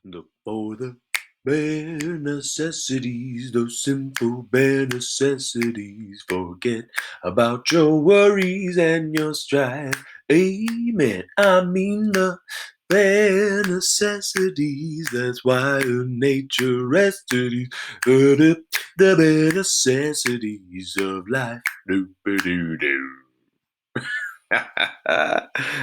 Look for the bare necessities, those simple bare necessities. Forget about your worries and your strife. Amen. I mean the bare necessities. That's why nature rests to these. The bare necessities of life. Doo-ba-doo-doo.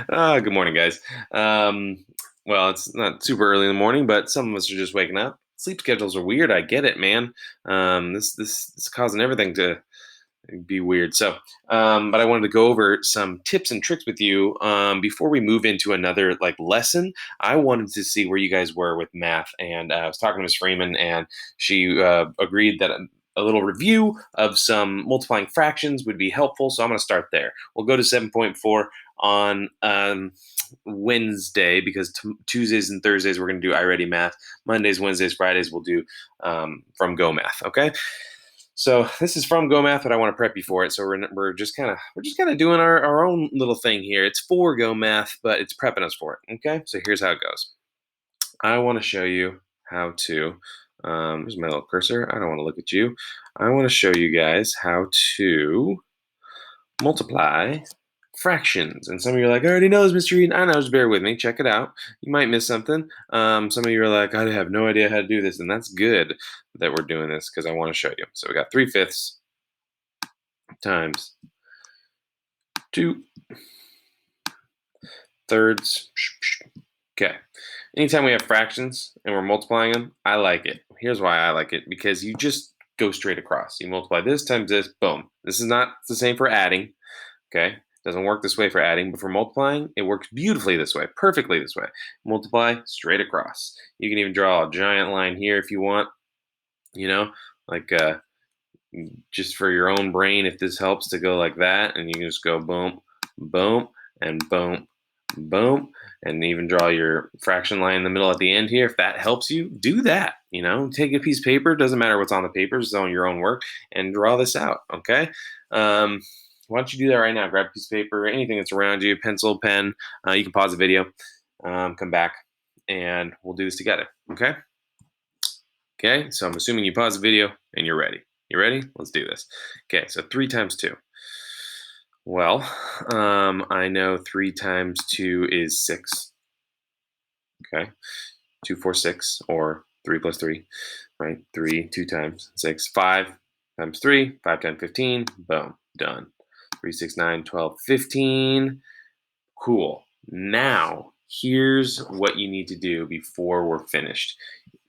Good morning, guys. Um, well, it's not super early in the morning, but some of us are just waking up. Sleep schedules are weird. I get it, man. This is causing everything to be weird. But I wanted to go over some tips and tricks with you before we move into another like lesson. I wanted to see where you guys were with math, and I was talking to Miss Freeman, and she agreed that a little review of some multiplying fractions would be helpful. So I'm going to start there. We'll go to 7.4 on Wednesday because Tuesdays and Thursdays we're going to do iReady Math. Mondays, Wednesdays, Fridays we'll do from Go Math. Okay. So this is from Go Math, but I want to prep you for it. So we're just kind of doing our own little thing here. It's for Go Math, but it's prepping us for it. Okay. So here's how it goes. I want to show you how to. There's my little cursor. I don't want to look at you. I want to show you guys how to multiply fractions. And some of you are like, I already know this, Mr. Eden. I know, just bear with me. Check it out. You might miss something. Some of you are like, I have no idea how to do this. And that's good that we're doing this because I want to show you. So we got 3/5 times 2/3. Okay. Anytime we have fractions and we're multiplying them, I like it. Here's why I like it. Because you just go straight across. You multiply this times this, boom. This is not the same for adding. Okay. Doesn't work this way for adding, but for multiplying, it works beautifully this way, perfectly this way. Multiply straight across. You can even draw a giant line here if you want, like just for your own brain, if this helps to go like that, and you can just go boom, boom, and boom, boom, and even draw your fraction line in the middle at the end here. If that helps you, do that. Take a piece of paper, doesn't matter what's on the paper, it's on your own work, and draw this out, okay? Why don't you do that right now? Grab a piece of paper, anything that's around you, pencil, pen. You can pause the video, come back, and we'll do this together, okay? Okay, so I'm assuming you pause the video and you're ready. You ready? Let's do this. Okay, so 3 times 2. Well, I know 3 times 2 is 6. Okay, 2, 4, 6, or 3 plus 3, right? 3, 2 times 6, 5 times 3, 5 times 15, boom, done. 3, 6, 9, 12, 15. Cool. Now, here's what you need to do before we're finished.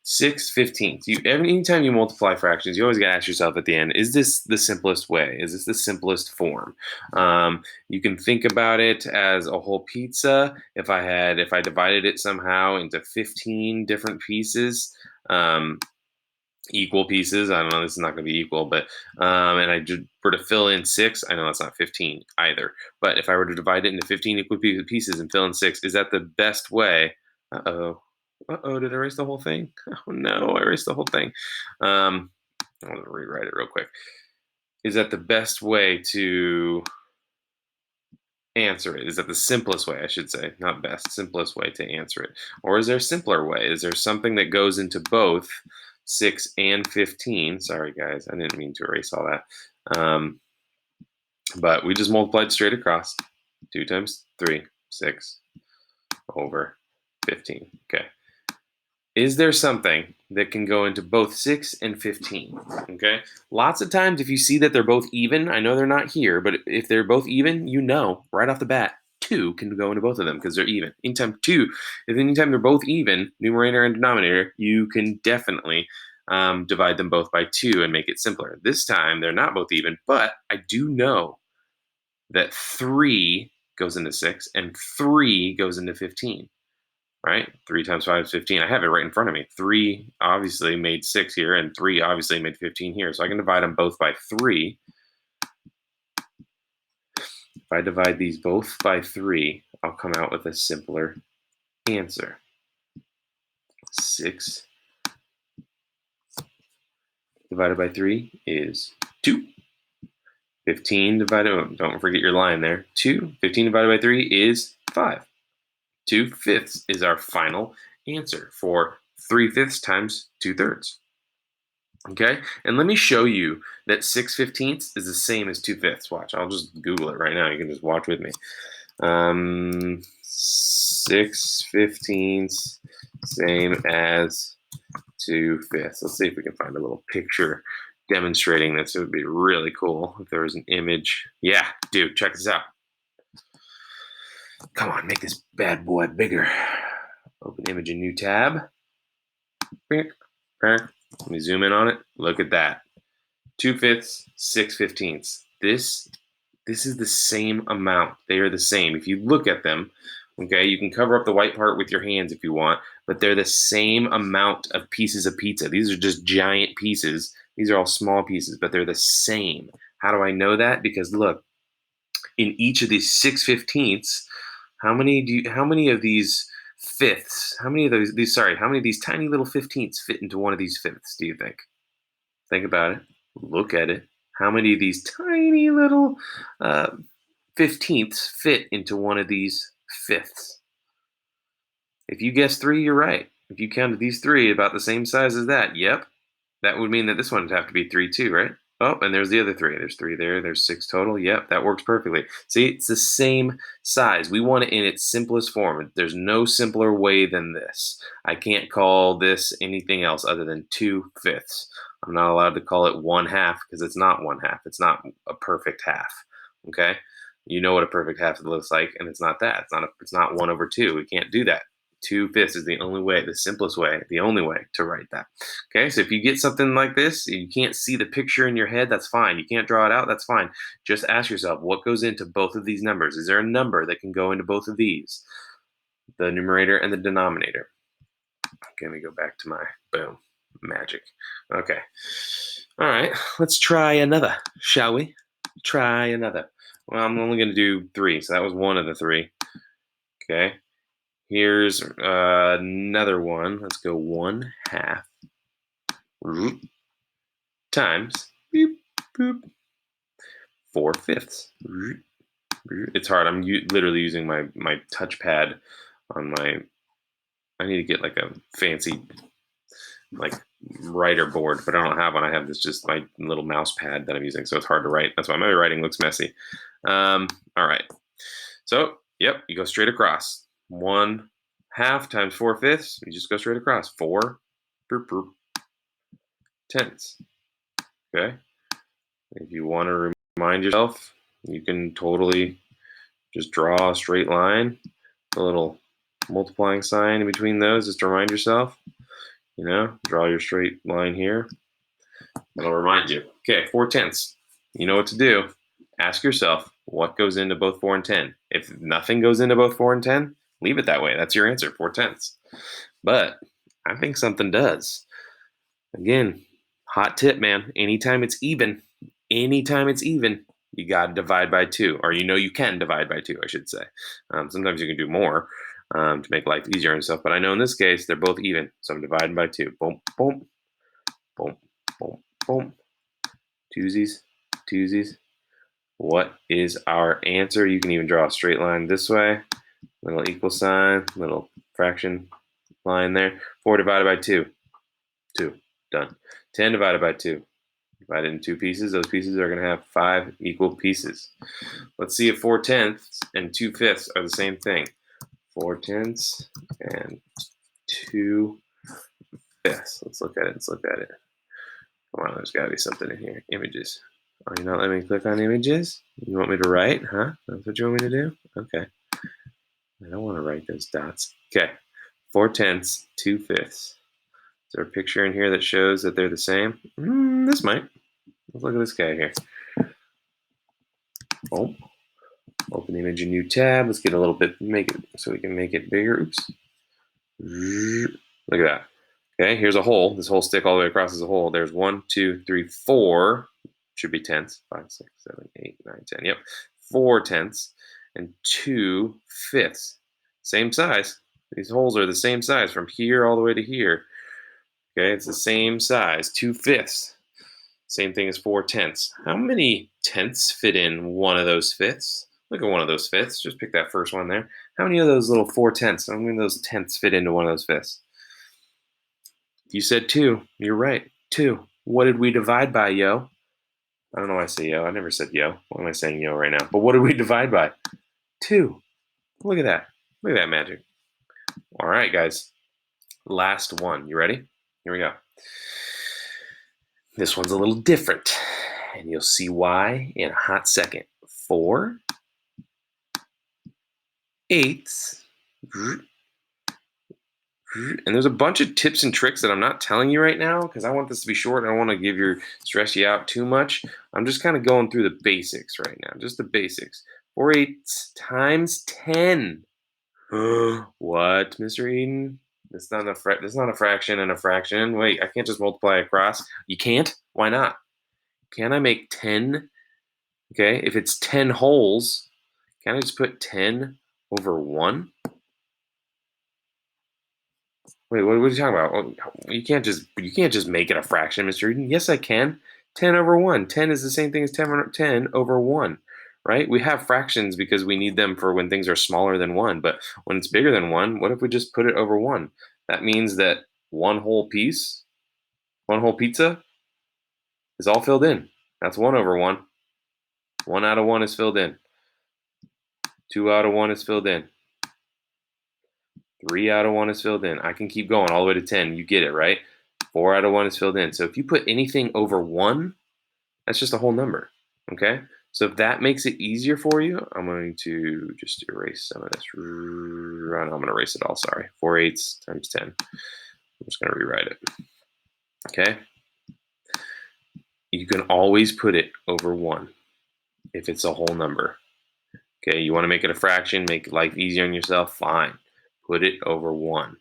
6/15. Anytime you multiply fractions, you always got to ask yourself at the end, is this the simplest way? Is this the simplest form? You can think about it as a whole pizza. If I divided it somehow into 15 different pieces, equal pieces. I don't know, this is not going to be equal, but and I were to fill in 6, I know that's not 15 either. But if I were to divide it into 15 equal pieces and fill in 6, is that the best way? Did I erase the whole thing? Oh no, I erased the whole thing. I want to rewrite it real quick. Is that the best way to answer it? Is that the simplest way, I should say? Not best, simplest way to answer it. Or is there a simpler way? Is there something that goes into both 6 and 15? Sorry, guys, I didn't mean to erase all that. But we just multiplied straight across. 2 times 3, 6 over 15. Okay. Is there something that can go into both 6 and 15? Okay. Lots of times, if you see that they're both even, I know they're not here, but if they're both even, right off the bat, 2 can go into both of them because they're even. Anytime they're both even, numerator and denominator, you can definitely divide them both by 2 and make it simpler. This time, they're not both even, but I do know that 3 goes into 6 and 3 goes into 15. Right? 3 times 5 is 15. I have it right in front of me. 3 obviously made 6 here, and 3 obviously made 15 here. So I can divide them both by 3. If I divide these both by 3, I'll come out with a simpler answer. 6 divided by 3 is 2. 15 divided, don't forget your line there, 2. 15 divided by 3 is 5. 2/5 is our final answer for 3/5 times 2/3. Okay, and let me show you that 6/15 is the same as 2/5. Watch, I'll just Google it right now. You can just watch with me. 6/15 same as 2/5. Let's see if we can find a little picture demonstrating this. It would be really cool if there was an image. Yeah, dude, check this out. Come on, make this bad boy bigger. Open image in new tab. Let me zoom in on it. Look at that. 2/5, 6/15. This is the same amount. They are the same. If you look at them, okay, you can cover up the white part with your hands if you want, but they're the same amount of pieces of pizza. These are just giant pieces. These are all small pieces, but they're the same. How do I know that? Because look, in each of these 6/15, how many of these fifths, how many of how many of these tiny little 15ths fit into one of these fifths, do you think? Think about it. Look at it. How many of these tiny little uh, 15ths fit into one of these fifths? If you guess three, you're right. If you counted these three about the same size as that, yep, that would mean that this one would have to be three too, right? Oh, and there's the other three. There's three there. There's six total. Yep, that works perfectly. See, it's the same size. We want it in its simplest form. There's no simpler way than this. I can't call this anything else other than 2/5. I'm not allowed to call it 1/2 because it's not 1/2. It's not a perfect half. Okay, you know what a perfect half looks like, and it's not that. It's not 1/2. We can't do that. 2/5 is the only way, the simplest way, the only way to write that. Okay, so if you get something like this, you can't see the picture in your head, that's fine. You can't draw it out, that's fine. Just ask yourself, what goes into both of these numbers? Is there a number that can go into both of these? The numerator and the denominator. Okay, let me go back to my, boom, magic. Okay. All right, let's try another, shall we? Try another. Well, I'm only going to do three, so that was one of the three. Okay. Here's another one. Let's go 1/2 times boop, boop, 4/5. It's hard. I'm literally using my touchpad on my. I need to get like a fancy like writer board, but I don't have one. I have this just my little mouse pad that I'm using, so it's hard to write. That's why my writing looks messy. All right. So yep, you go straight across. 1/2 times 4/5. You just go straight across. 4 tenths. Okay. If you want to remind yourself, you can totally just draw a straight line, a little multiplying sign in between those just to remind yourself. You know, draw your straight line here. That'll remind you. Okay, 4/10. You know what to do. Ask yourself what goes into both 4 and 10. If nothing goes into both 4 and 10, leave it that way. That's your answer, 4/10. But I think something does. Again, hot tip, man. Anytime it's even, you got to divide by 2. Or you can divide by 2, I should say. Sometimes you can do more to make life easier and stuff. But I know in this case, they're both even. So I'm dividing by 2. Boom, boom, boom, boom, boom. Twosies, twosies. What is our answer? You can even draw a straight line this way. Little equal sign, little fraction line there. 4 divided by 2. 2. Done. 10 divided by 2. Divided in 2 pieces. Those pieces are going to have 5 equal pieces. Let's see if 4/10 and 2/5 are the same thing. 4/10 and 2/5. Let's look at it. Come on, there's got to be something in here. Images. Oh, you're not letting me click on images? You want me to write, huh? That's what you want me to do? Okay. I don't want to write those dots. Okay. 4/10, 2/5. Is there a picture in here that shows that they're the same? This might. Let's look at this guy here. Oh. Open the image in new tab. Let's get a little bit, make it so we can make it bigger. Oops. Look at that. Okay, here's a hole. This whole stick all the way across is a hole. There's 1, 2, 3, 4. Should be tenths. 5, 6, 7, 8, 9, 10. Yep. 4/10 and 2/5. Same size. These holes are the same size from here all the way to here. Okay, it's the same size. 2/5. Same thing as 4/10. How many tenths fit in one of those fifths? Look at one of those fifths. Just pick that first one there. How many of those little 4/10? How many of those tenths fit into one of those fifths? You said 2. You're right. 2. What did we divide by, yo? I don't know why I say yo. I never said yo. Why am I saying yo right now? But what did we divide by? 2. Look at that. Look at that magic. All right, guys. Last one. You ready? Here we go. This one's a little different, and you'll see why in a hot second. 4 eighths. And there's a bunch of tips and tricks that I'm not telling you right now because I want this to be short. I don't want to stress you out too much. I'm just kind of going through the basics right now, just the basics. 4 eighths times 10. What, Mr. Eden? That's not a fraction and a fraction. Wait, I can't just multiply across. You can't? Why not? Can I make 10? Okay, if it's 10 wholes, can I just put 10 over 1? Wait, what are you talking about? You can't just make it a fraction, Mr. Eden. Yes, I can. 10 over 1. 10 is the same thing as 10 over 1, right? We have fractions because we need them for when things are smaller than 1. But when it's bigger than 1, what if we just put it over 1? That means that one whole piece, one whole pizza, is all filled in. That's 1 over 1. 1 out of 1 is filled in. 2 out of 1 is filled in. 3 out of 1 is filled in. I can keep going all the way to 10. You get it, right? 4 out of 1 is filled in. So if you put anything over 1, that's just a whole number, okay? So if that makes it easier for you, I'm going to just erase some of this. I'm going to erase it all, sorry. 4 eighths times 10. I'm just going to rewrite it, okay? You can always put it over 1 if it's a whole number. Okay, you want to make it a fraction, make life easier on yourself, fine. Put it over 1.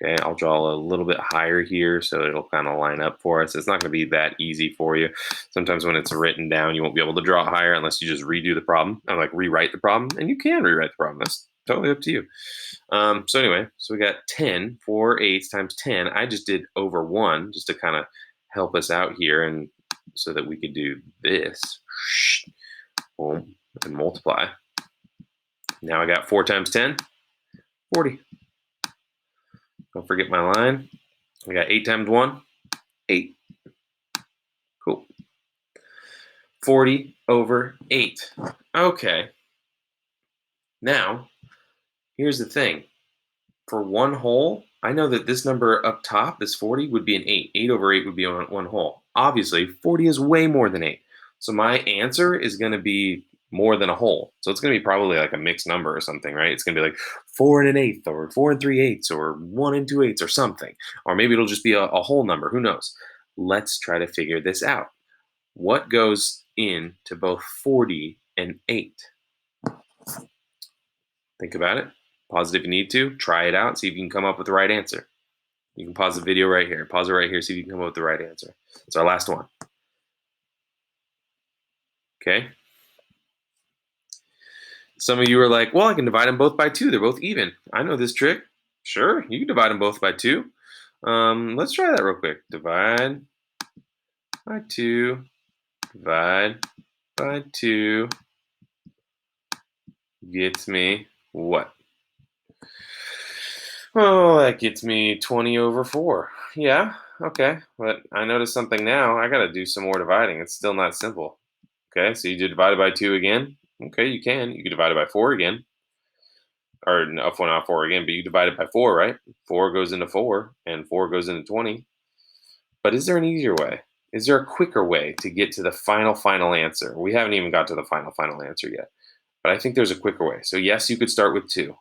Okay, I'll draw a little bit higher here so it'll kind of line up for us. It's not going to be that easy for you. Sometimes when it's written down, you won't be able to draw it higher unless you just redo the problem and like rewrite the problem. And you can rewrite the problem. That's totally up to you. So anyway, so we got 10, 4 eighths times 10. I just did over 1 just to kind of help us out here and so that we could do this. Boom, and multiply. Now I got 4 times 10, 40. Don't forget my line. I got 8 times 1, 8. Cool. 40 over 8. Okay. Now, here's the thing. For one whole, I know that this number up top, this 40, would be an 8. 8 over 8 would be one whole. Obviously, 40 is way more than 8. So my answer is going to be more than a whole. So it's going to be probably like a mixed number or something, right? It's going to be like 4 and an eighth or 4 and 3/8 or 1 and 2/8 or something. Or maybe it'll just be a whole number. Who knows? Let's try to figure this out. What goes into both 40 and 8? Think about it. Pause it if you need to. Try it out. See if you can come up with the right answer. You can pause the video right here. Pause it right here. See if you can come up with the right answer. It's our last one. Okay. Some of you are like, well, I can divide them both by 2. They're both even. I know this trick. Sure, you can divide them both by 2. Let's try that real quick. Divide by 2. Divide by 2 gets me what? Oh, that gets me 20 over 4. Yeah, okay. But I noticed something now. I got to do some more dividing. It's still not simple. Okay, so you did divide it by 2 again. Okay, you can. You can divide it by 4 again. Or no, not 4 again, but you divide it by 4, right? 4 goes into 4, and 4 goes into 20. But is there an easier way? Is there a quicker way to get to the final answer? We haven't even got to the final answer yet. But I think there's a quicker way. So yes, you could start with 2.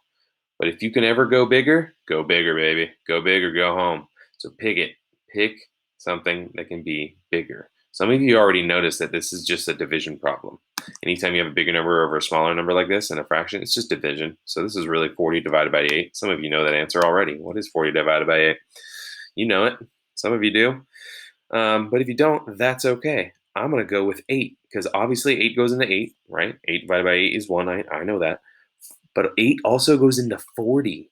But if you can ever go bigger, baby. Go big or go home. So pick it. Pick something that can be bigger. Some of you already noticed that this is just a division problem. Anytime you have a bigger number over a smaller number like this in a fraction, it's just division. So this is really 40 divided by 8. Some of you know that answer already. What is 40 divided by 8? You know it. Some of you do. But if you don't, that's okay. I'm going to go with 8 because obviously 8 goes into 8, right? 8 divided by 8 is 1. I know that. But 8 also goes into 40.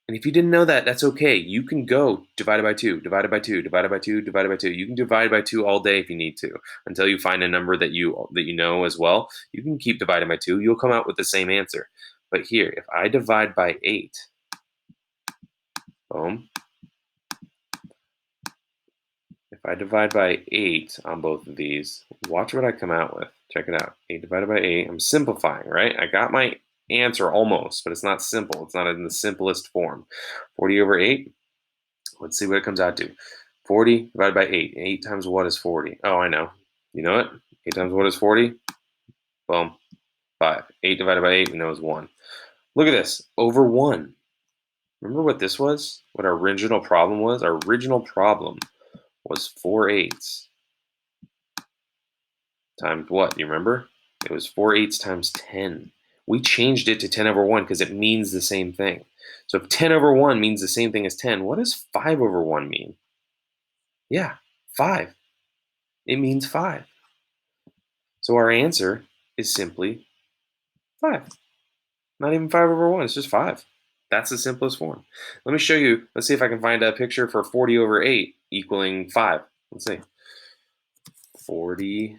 And if you didn't know that, that's okay. You can go divided by 2, divided by 2, divided by 2, divided by 2. You can divide by 2 all day if you need to until you find a number that you know as well. You can keep dividing by 2. You'll come out with the same answer. But here, if I divide by 8, boom, If I divide by 8 on both of these, watch what I come out with. Check it out. 8 divided by 8. I'm simplifying, right? I got my answer almost, but it's not simple. It's not in the simplest form. 40 over 8. Let's see what it comes out to. 40 divided by 8. 8 times what is 40? Oh, I know. You know it? 8 times what is 40? Boom. 5. 8 divided by 8, we know is 1. Look at this. Over 1. Remember what this was? What our original problem was? Our original problem was 4/8 times what? Do you remember? It was 4/8 times 10. We changed it to 10 over 1 because it means the same thing. So if 10 over 1 means the same thing as 10, what does 5 over 1 mean? Yeah, 5. It means 5. So our answer is simply 5. Not even 5 over 1, it's just 5. That's the simplest form. Let me show you. Let's see if I can find a picture for 40 over 8 equaling 5. Let's see. 40.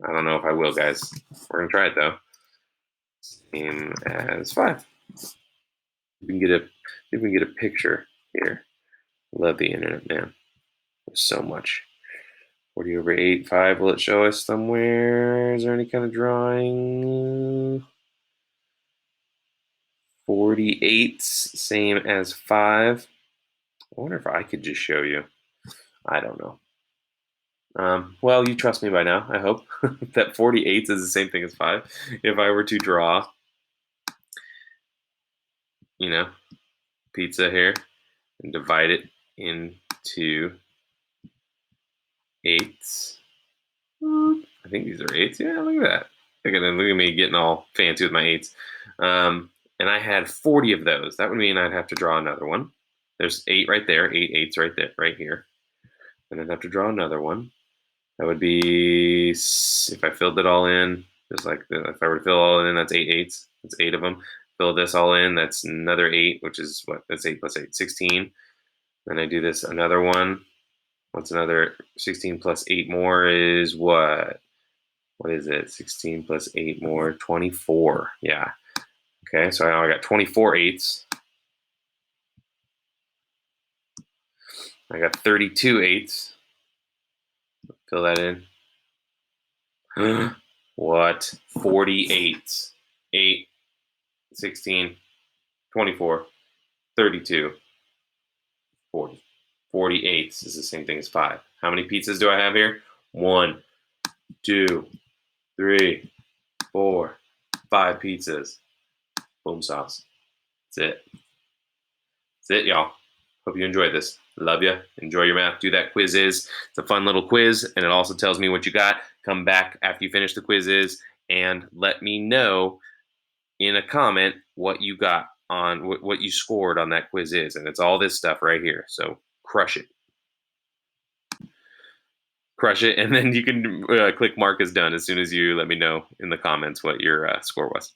I don't know if I will, guys. We're going to try it, though. Same as 5. We can get a picture here. Love the internet, man. There's so much. 40 over 8, 5. Will it show us somewhere? Is there any kind of drawing? 48, same as 5. I wonder if I could just show you. I don't know. Well, you trust me by now, I hope, that 48 is the same thing as 5. If I were to draw, pizza here and divide it into eighths. I think these are eighths. Yeah, look at that. Look at me getting all fancy with my eighths. And I had 40 of those. That would mean I'd have to draw another one. There's 8 right there, 8 eighths right there, right here. And I'd have to draw another one. That would be, if I filled it all in, just like if I were to fill all in, that's 8 eighths. That's 8 of them. Fill this all in, that's another 8, which is what? That's 8 plus 8, 16. Then I do this another one. What's another 16 plus 8 more is what? What is it? 16 plus 8 more, 24. Yeah. Okay, so now I got 24 eighths. I got 32 eighths. Fill that in. What? 48. 8, 16, 24, 32, 40. 48 is the same thing as 5. How many pizzas do I have here? 1, 2, 3, 4, 5 pizzas. Boom sauce. That's it. That's it, y'all. Hope you enjoyed this. Love you. Enjoy your math. Do that quizzes. It's a fun little quiz, and it also tells me what you got. Come back after you finish the quizzes and let me know in a comment what you got on what you scored on that quiz is. And it's all this stuff right here. So crush it. Crush it. And then you can click mark as done as soon as you let me know in the comments what your score was.